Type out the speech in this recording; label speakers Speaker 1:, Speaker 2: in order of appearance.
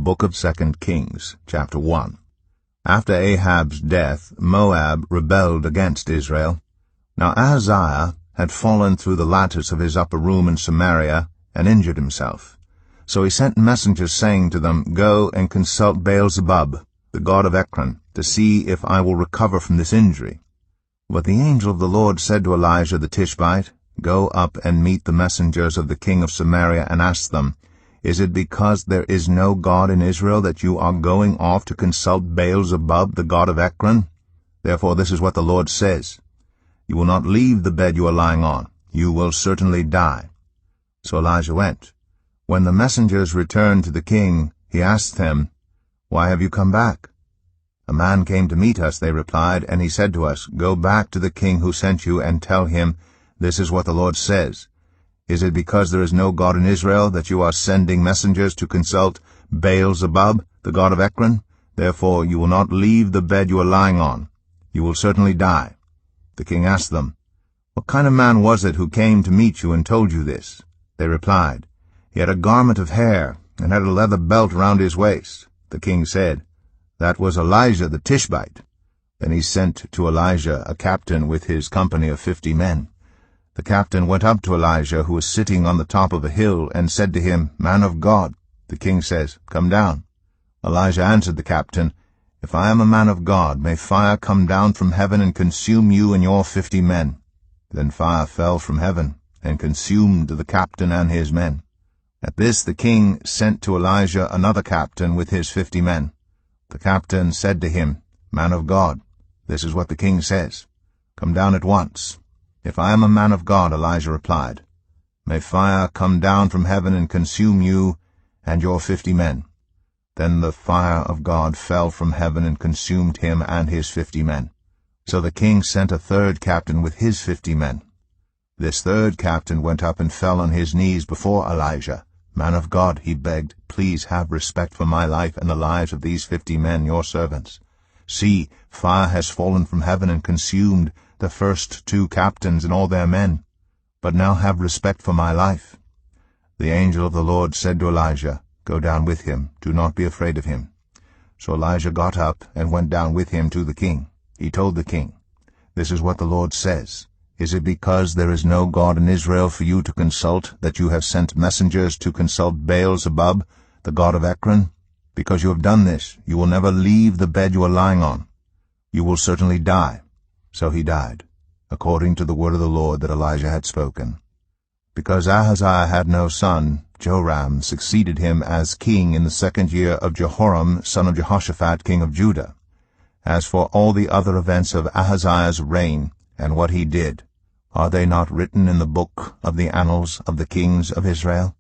Speaker 1: book of 2 Kings, chapter 1. After Ahab's death, Moab rebelled against Israel. Now Ahaziah had fallen through the lattice of his upper room in Samaria and injured himself. So he sent messengers saying to them, Go and consult Baal-zebub, the god of Ekron, to see if I will recover from this injury. But the angel of the Lord said to Elijah the Tishbite, Go up and meet the messengers of the king of Samaria and ask them, Is it because there is no God in Israel that you are going off to consult Baal-zebub, the god of Ekron? Therefore this is what the Lord says, You will not leave the bed you are lying on. You will certainly die. So Elijah went. When the messengers returned to the king, he asked them, Why have you come back? A man came to meet us, they replied, and he said to us, Go back to the king who sent you and tell him, This is what the Lord says. Is it because there is no God in Israel that you are sending messengers to consult Baal-zebub, the god of Ekron? Therefore you will not leave the bed you are lying on. You will certainly die. The king asked them, What kind of man was it who came to meet you and told you this? They replied, He had a garment of hair, and had a leather belt round his waist. The king said, That was Elijah the Tishbite. Then he sent to Elijah a captain with his company of 50 men. The captain went up to Elijah, who was sitting on the top of a hill, and said to him, Man of God. The king says, Come down. Elijah answered the captain, If I am a man of God, may fire come down from heaven and consume you and your 50 men. Then fire fell from heaven, and consumed the captain and his men. At this the king sent to Elijah another captain with his 50 men. The captain said to him, Man of God, this is what the king says, Come down at once. If I am a man of God, Elijah replied, May fire come down from heaven and consume you and your 50 men. Then the fire of God fell from heaven and consumed him and his 50 men. So the king sent a third captain with his 50 men. This third captain went up and fell on his knees before Elijah. Man of God, he begged, Please have respect for my life and the lives of these 50 men, your servants. See, fire has fallen from heaven and consumed the first 2 captains and all their men. But now have respect for my life. The angel of the Lord said to Elijah, Go down with him, do not be afraid of him. So Elijah got up and went down with him to the king. He told the king, This is what the Lord says. Is it because there is no God in Israel for you to consult that you have sent messengers to consult Baal-zebub, the god of Ekron? Because you have done this, you will never leave the bed you are lying on. You will certainly die. So he died, according to the word of the Lord that Elijah had spoken. Because Ahaziah had no son, Joram succeeded him as king in the 2nd year of Jehoram, son of Jehoshaphat, king of Judah. As for all the other events of Ahaziah's reign, and what he did, are they not written in the book of the annals of the kings of Israel?